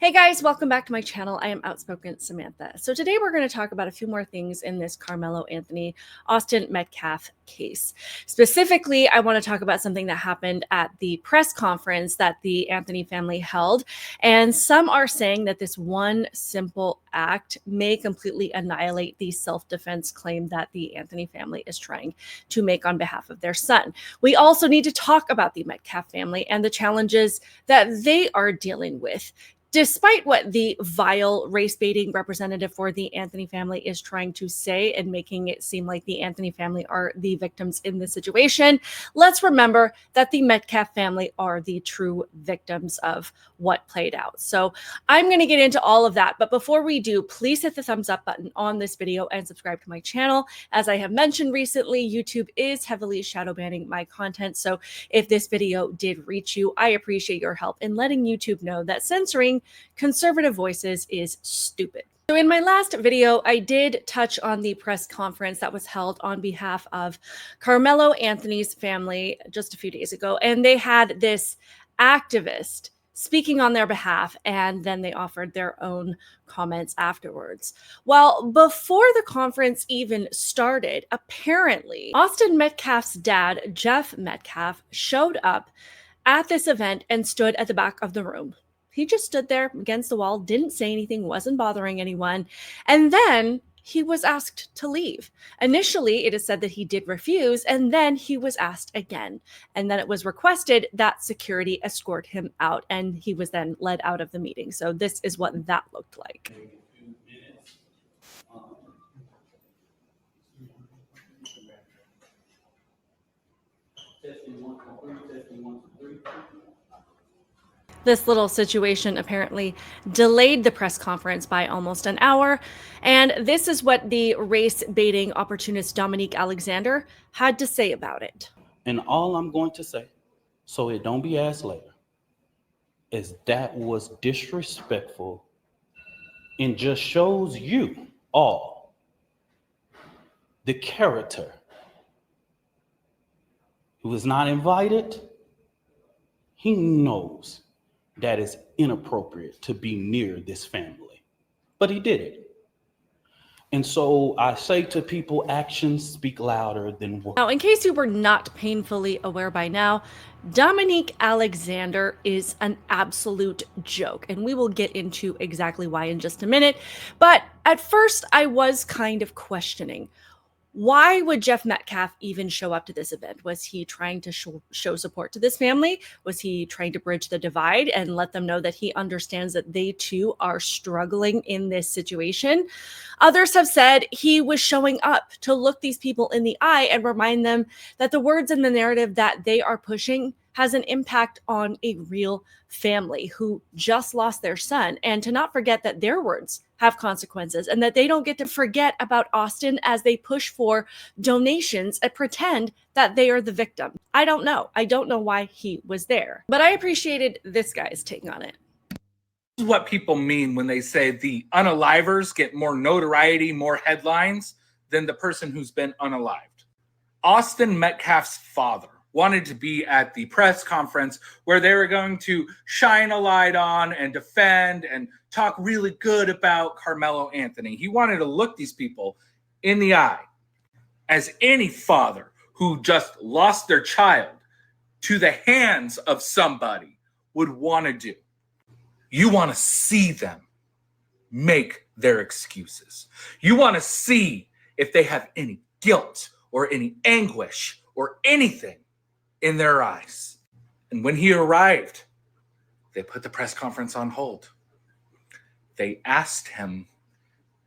Hey guys, welcome back to my channel. I am Outspoken Samantha. So today we're going to talk about a few more things in this Karmelo Anthony Austin Metcalf case. Specifically, I want to talk about something that happened at the press conference that the Anthony family held. And some are saying that this one simple act may completely annihilate the self-defense claim that the Anthony family is trying to make on behalf of their son. We also need to talk about the Metcalf family and the challenges that they are dealing with, despite what the vile race baiting representative for the Anthony family is trying to say and making it seem like the Anthony family are the victims in this situation. Let's remember that the Metcalf family are the true victims of what played out. So I'm going to get into all of that. But before we do, please hit the thumbs up button on this video and subscribe to my channel. As I have mentioned recently, YouTube is heavily shadow banning my content. So if this video did reach you, I appreciate your help in letting YouTube know that censoring conservative voices is stupid. So in my last video, I did touch on the press conference that was held on behalf of Karmelo Anthony's family just a few days ago. And they had this activist speaking on their behalf, and then they offered their own comments afterwards. Well, before the conference even started, apparently Austin Metcalf's dad, Jeff Metcalf, showed up at this event and stood at the back of the room. He just stood there against the wall, didn't say anything, wasn't bothering anyone. And then he was asked to leave. Initially, it is said that he did refuse, and then he was asked again. And then it was requested that security escort him out, and he was then led out of the meeting. So this is what that looked like. This little situation apparently delayed the press conference by almost an hour. And this is what the race baiting opportunist Dominique Alexander had to say about it. And all I'm going to say, so it don't be asked later, is that was disrespectful and just shows you all the character. He was not invited. He knows that is inappropriate to be near this family, but he did it. And so I say to people, actions speak louder than words. Now, in case you were not painfully aware by now, Dominique Alexander is an absolute joke, and we will get into exactly why in just a minute. But at first, I was kind of questioning, why would Jeff Metcalf even show up to this event? Was he trying to show support to this family? Was he trying to bridge the divide and let them know that he understands that they too are struggling in this situation? Others have said he was showing up to look these people in the eye and remind them that the words and the narrative that they are pushing has an impact on a real family who just lost their son, and to not forget that their words have consequences and that they don't get to forget about Austin as they push for donations and pretend that they are the victim. I don't know. I don't know why he was there, but I appreciated this guy's take on it. This is what people mean when they say the unalivers get more notoriety, more headlines than the person who's been unalived. Austin Metcalf's father wanted to be at the press conference where they were going to shine a light on and defend and talk really good about Karmelo Anthony. He wanted to look these people in the eye, as any father who just lost their child to the hands of somebody would want to do. You want to see them make their excuses. You want to see if they have any guilt or any anguish or anything in their eyes. And when he arrived, they put the press conference on hold. They asked him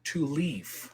to leave.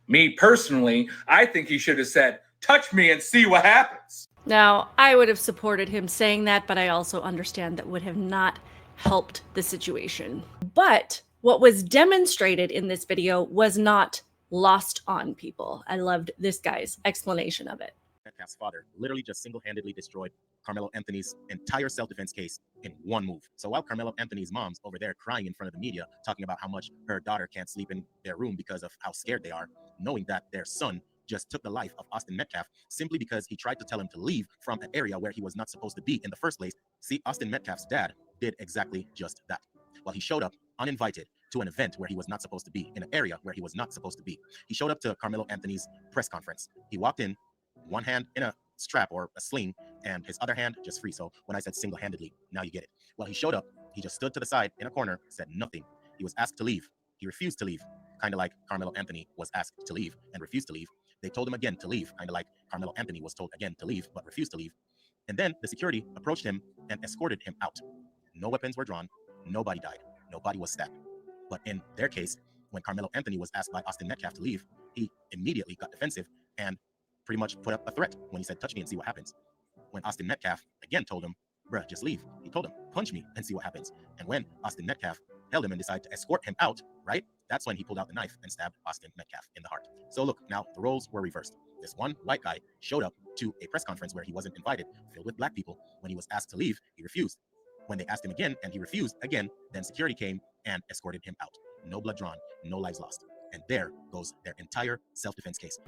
Me personally, I think he should have said, "Touch me and see what happens." Now, I would have supported him saying that, but I also understand that would have not helped the situation. But what was demonstrated in this video was not lost on people. I loved this guy's explanation of it. Metcalf's father literally just single-handedly destroyed Karmelo Anthony's entire self-defense case in one move. So while Karmelo Anthony's mom's over there crying in front of the media, talking about how much her daughter can't sleep in their room because of how scared they are, knowing that their son just took the life of Austin Metcalf simply because he tried to tell him to leave from an area where he was not supposed to be in the first place. See, Austin Metcalf's dad did exactly just that. While he showed up uninvited to an event where he was not supposed to be, in an area where he was not supposed to be. He showed up to Carmelo Anthony's press conference. He walked in, one hand in a strap or a sling, and his other hand just free. So when I said single-handedly, now you get it. Well, he showed up. He just stood to the side in a corner, said nothing. He was asked to leave. He refused to leave, kind of like Carmelo Anthony was asked to leave and refused to leave. They told him again to leave, kind of like Carmelo Anthony was told again to leave, but refused to leave. And then the security approached him and escorted him out. No weapons were drawn. Nobody died. Nobody was stabbed. But in their case, when Carmelo Anthony was asked by Austin Metcalf to leave, he immediately got defensive and pretty much put up a threat when he said, touch me and see what happens. When Austin Metcalf again told him, bruh, just leave, he told him, punch me and see what happens. And when Austin Metcalf held him and decided to escort him out, right, that's when he pulled out the knife and stabbed Austin Metcalf in the heart. So look, now the roles were reversed. This one white guy showed up to a press conference where he wasn't invited, filled with black people. When he was asked to leave, he refused. When they asked him again and he refused again, then security came and escorted him out. No blood drawn, no lives lost. And there goes their entire self-defense case.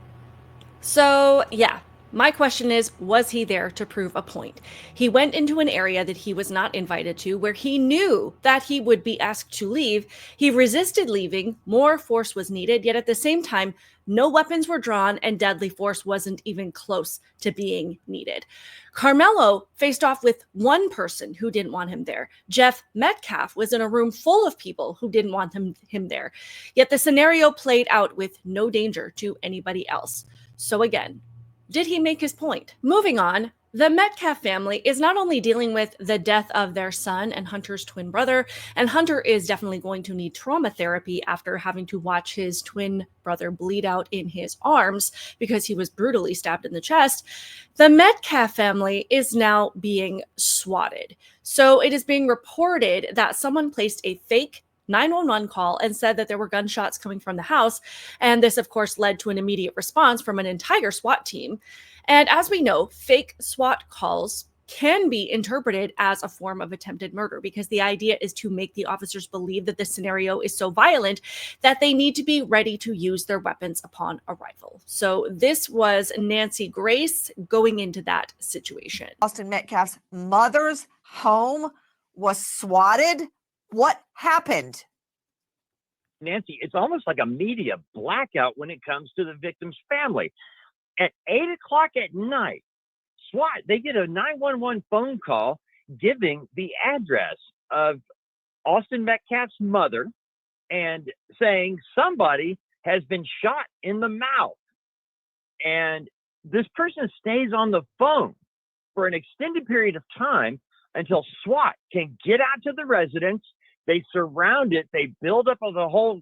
So, yeah, my question is, was he there to prove a point? He went into an area that he was not invited to, where he knew that he would be asked to leave. He resisted leaving. More force was needed, yet at the same time, no weapons were drawn and deadly force wasn't even close to being needed. Carmelo faced off with one person who didn't want him there. Jeff Metcalf was in a room full of people who didn't want him there. Yet the scenario played out with no danger to anybody else. So again, did he make his point? Moving on, the Metcalf family is not only dealing with the death of their son and Hunter's twin brother, and Hunter is definitely going to need trauma therapy after having to watch his twin brother bleed out in his arms because he was brutally stabbed in the chest. The Metcalf family is now being swatted. So it is being reported that someone placed a fake 911 call and said that there were gunshots coming from the house. And this, of course, led to an immediate response from an entire SWAT team. And as we know, fake SWAT calls can be interpreted as a form of attempted murder because the idea is to make the officers believe that the scenario is so violent that they need to be ready to use their weapons upon arrival. So this was Nancy Grace going into that situation. Austin Metcalf's mother's home was swatted. What happened? Nancy, it's almost like a media blackout when it comes to the victim's family. At 8 o'clock at night, SWAT, they get a 911 phone call giving the address of Austin Metcalf's mother and saying somebody has been shot in the mouth. And this person stays on the phone for an extended period of time until SWAT can get out to the residence. They surround it. They build up the whole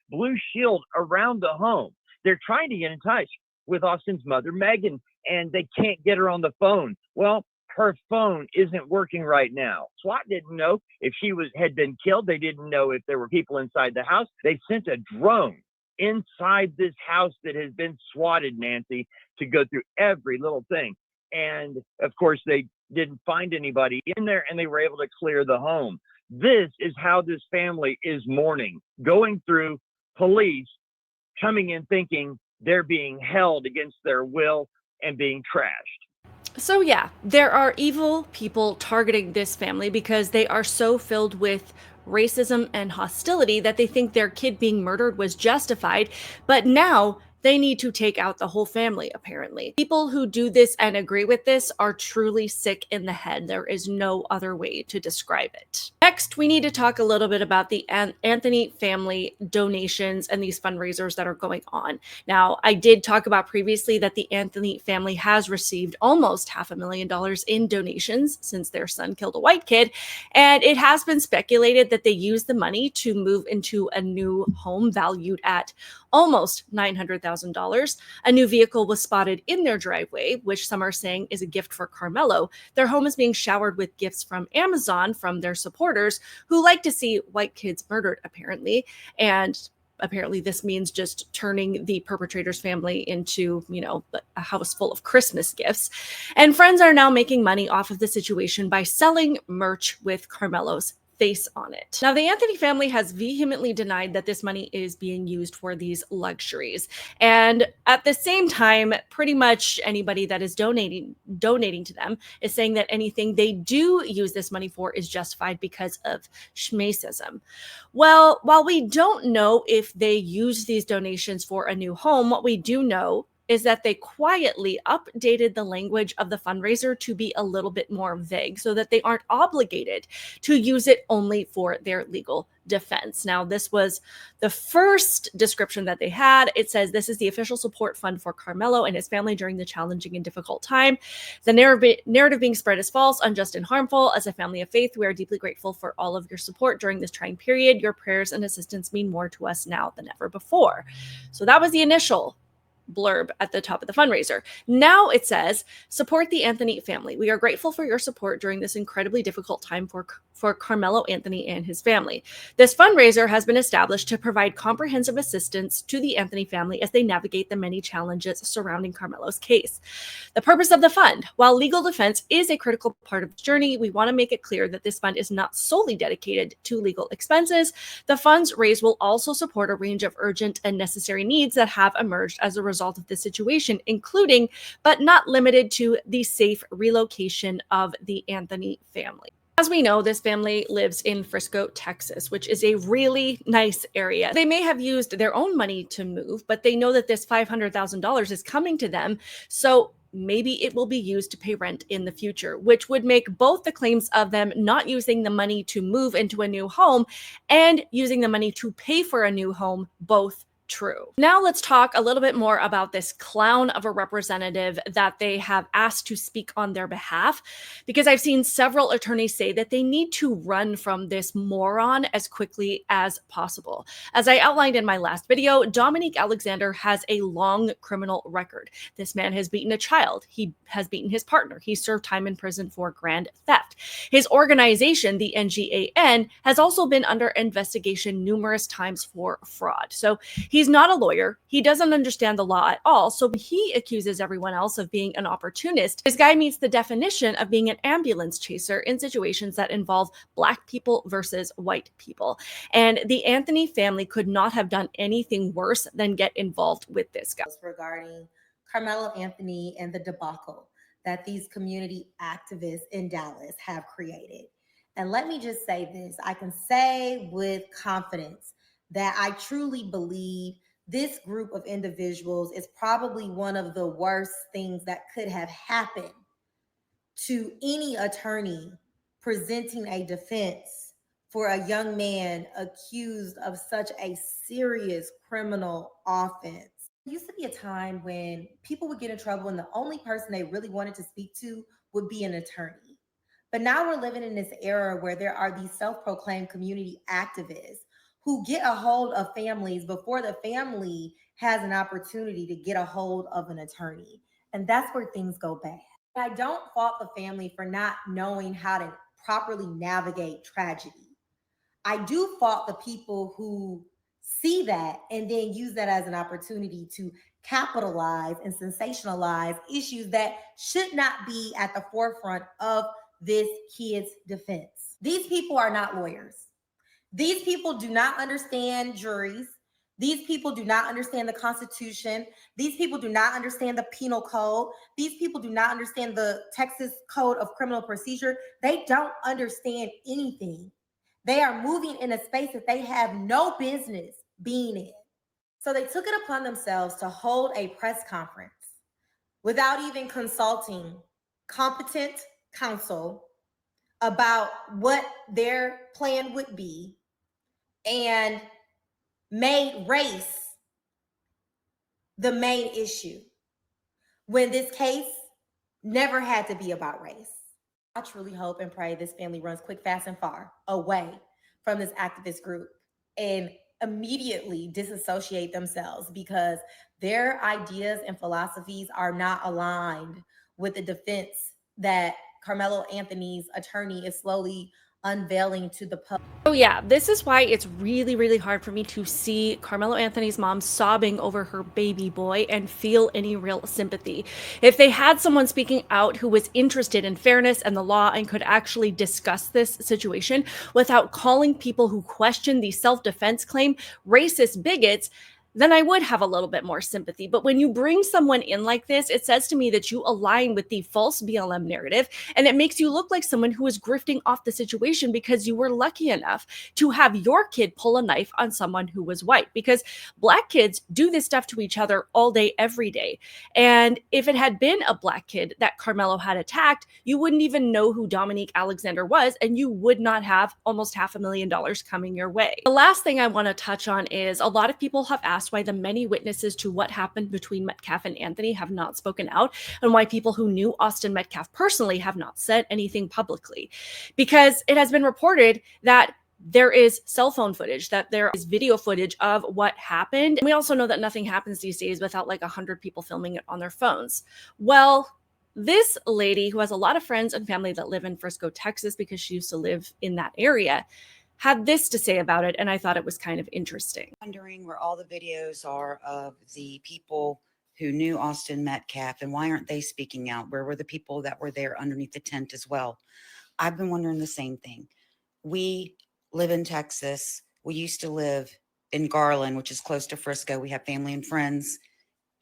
blue shield around the home. They're trying to get in touch with Austin's mother, Megan, and they can't get her on the phone. Well, her phone isn't working right now. SWAT didn't know if she had been killed. They didn't know if there were people inside the house. They sent a drone inside this house that has been swatted, Nancy, to go through every little thing. And of course, they didn't find anybody in there and they were able to clear the home. This is how this family is mourning, going through police, coming in thinking they're being held against their will and being trashed. So yeah, there are evil people targeting this family because they are so filled with racism and hostility that they think their kid being murdered was justified. But now they need to take out the whole family, apparently. People who do this and agree with this are truly sick in the head. There is no other way to describe it. Next, we need to talk a little bit about the Anthony family donations and these fundraisers that are going on. Now, I did talk about previously that the Anthony family has received almost $500,000 in donations since their son killed a white kid. And it has been speculated that they used the money to move into a new home valued at almost $900,000. A new vehicle was spotted in their driveway, which some are saying is a gift for Karmelo. Their home is being showered with gifts from Amazon from their supporters who like to see white kids murdered, apparently. And apparently this means just turning the perpetrator's family into, a house full of Christmas gifts. And friends are now making money off of the situation by selling merch with Karmelo's face on it. Now, the Anthony family has vehemently denied that this money is being used for these luxuries. And at the same time, pretty much anybody that is donating to them is saying that anything they do use this money for is justified because of schmacism. Well, while we don't know if they use these donations for a new home, what we do know is that they quietly updated the language of the fundraiser to be a little bit more vague so that they aren't obligated to use it only for their legal defense. Now, this was the first description that they had. It says, "This is the official support fund for Karmelo and his family during the challenging and difficult time. The narrative being spread is false, unjust, and harmful. As a family of faith, we are deeply grateful for all of your support during this trying period. Your prayers and assistance mean more to us now than ever before." So that was the initial blurb at the top of the fundraiser. Now it says, "Support the Anthony family. We are grateful for your support during this incredibly difficult time for Karmelo Anthony and his family. This fundraiser has been established to provide comprehensive assistance to the Anthony family as they navigate the many challenges surrounding Karmelo's case. The purpose of the fund: while legal defense is a critical part of the journey, we want to make it clear that this fund is not solely dedicated to legal expenses. The funds raised will also support a range of urgent and necessary needs that have emerged as a result of this situation, including, but not limited to, the safe relocation of the Anthony family." As we know, this family lives in Frisco, Texas, which is a really nice area. They may have used their own money to move, but they know that this $500,000 is coming to them. So maybe it will be used to pay rent in the future, which would make both the claims of them not using the money to move into a new home and using the money to pay for a new home both true. Now let's talk a little bit more about this clown of a representative that they have asked to speak on their behalf, because I've seen several attorneys say that they need to run from this moron as quickly as possible. As I outlined in my last video, Dominique Alexander has a long criminal record. This man has beaten a child. He has beaten his partner. He served time in prison for grand theft. His organization, the NGAN, has also been under investigation numerous times for fraud. So he's not a lawyer. He doesn't understand the law at all. So he accuses everyone else of being an opportunist. This guy meets the definition of being an ambulance chaser in situations that involve Black people versus white people. And the Anthony family could not have done anything worse than get involved with this guy. Regarding Karmelo Anthony and the debacle that these community activists in Dallas have created. And let me just say this, I can say with confidence that I truly believe this group of individuals is probably one of the worst things that could have happened to any attorney presenting a defense for a young man accused of such a serious criminal offense. There used to be a time when people would get in trouble and the only person they really wanted to speak to would be an attorney. But now we're living in this era where there are these self-proclaimed community activists who get a hold of families before the family has an opportunity to get a hold of an attorney. And that's where things go bad. I don't fault the family for not knowing how to properly navigate tragedy. I do fault the people who see that and then use that as an opportunity to capitalize and sensationalize issues that should not be at the forefront of this kid's defense. These people are not lawyers. These people do not understand juries. These people do not understand the Constitution. These people do not understand the penal code. These people do not understand the Texas Code of Criminal Procedure. They don't understand anything. They are moving in a space that they have no business being in. So they took it upon themselves to hold a press conference without even consulting competent counsel about what their plan would be, and made race the main issue when this case never had to be about race. I truly hope and pray this family runs quick, fast, and far away from this activist group and immediately disassociate themselves, because their ideas and philosophies are not aligned with the defense that Karmelo Anthony's attorney is slowly unveiling to the public. Oh yeah, this is why it's really, really hard for me to see Carmelo Anthony's mom sobbing over her baby boy and feel any real sympathy. If they had someone speaking out who was interested in fairness and the law and could actually discuss this situation without calling people who question the self-defense claim racist bigots, then I would have a little bit more sympathy. But when you bring someone in like this, it says to me that you align with the false BLM narrative, and it makes you look like someone who is grifting off the situation because you were lucky enough to have your kid pull a knife on someone who was white. Because Black kids do this stuff to each other all day, every day. And if it had been a Black kid that Carmelo had attacked, you wouldn't even know who Dominique Alexander was, and you would not have almost $500,000 coming your way. The last thing I want to touch on is a lot of people have asked why the many witnesses to what happened between Metcalf and Anthony have not spoken out, and why people who knew Austin Metcalf personally have not said anything publicly. Because it has been reported that there is cell phone footage, that there is video footage of what happened. And we also know that nothing happens these days without like 100 people filming it on their phones. Well, this lady, who has a lot of friends and family that live in Frisco, Texas, because she used to live in that area, had this to say about it, and I thought it was kind of interesting. Wondering where all the videos are of the people who knew Austin Metcalf, and why aren't they speaking out? Where were the people that were there underneath the tent as well? I've been wondering the same thing. We live in Texas. We used to live in Garland, which is close to Frisco. We have family and friends,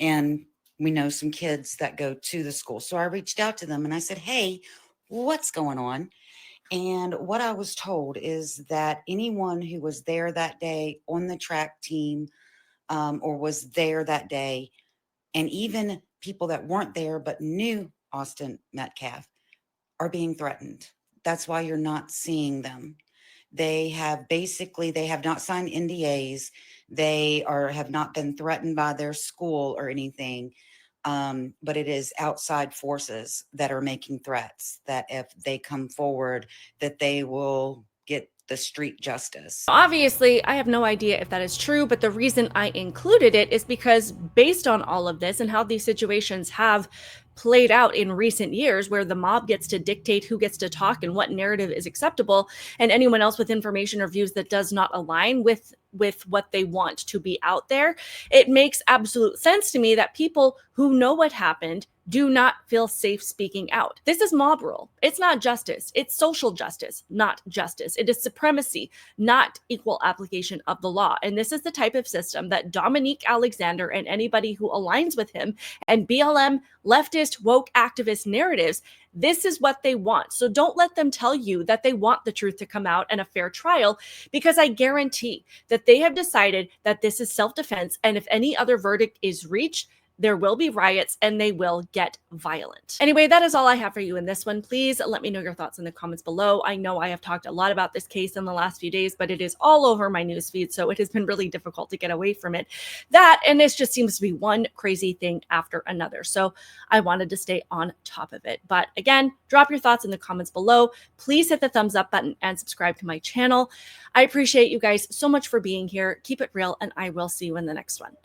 and we know some kids that go to the school. So I reached out to them and I said, hey, what's going on? And what I was told is that anyone who was there that day on the track team, or was there that day, and even people that weren't there but knew Austin Metcalf, are being threatened. That's why you're not seeing them. They have not signed NDAs. They have not been threatened by their school or anything. But it is outside forces that are making threats that if they come forward, that they will get the street justice. Obviously, I have no idea if that is true, but the reason I included it is because based on all of this and how these situations have played out in recent years, where the mob gets to dictate who gets to talk and what narrative is acceptable, and anyone else with information or views that does not align with what they want to be out there, it makes absolute sense to me that people who know what happened do not feel safe speaking out. This is mob rule. It's not justice. It's social justice, not justice. It is supremacy, not equal application of the law. And this is the type of system that Dominique Alexander and anybody who aligns with him and BLM, leftist, woke activist narratives, this is what they want. So don't let them tell you that they want the truth to come out and a fair trial, because I guarantee that they have decided that this is self-defense. And if any other verdict is reached, there will be riots and they will get violent. Anyway, that is all I have for you in this one. Please let me know your thoughts in the comments below. I know I have talked a lot about this case in the last few days, but it is all over my newsfeed, so it has been really difficult to get away from it. That, and this just seems to be one crazy thing after another. So I wanted to stay on top of it. But again, drop your thoughts in the comments below. Please hit the thumbs up button and subscribe to my channel. I appreciate you guys so much for being here. Keep it real, and I will see you in the next one.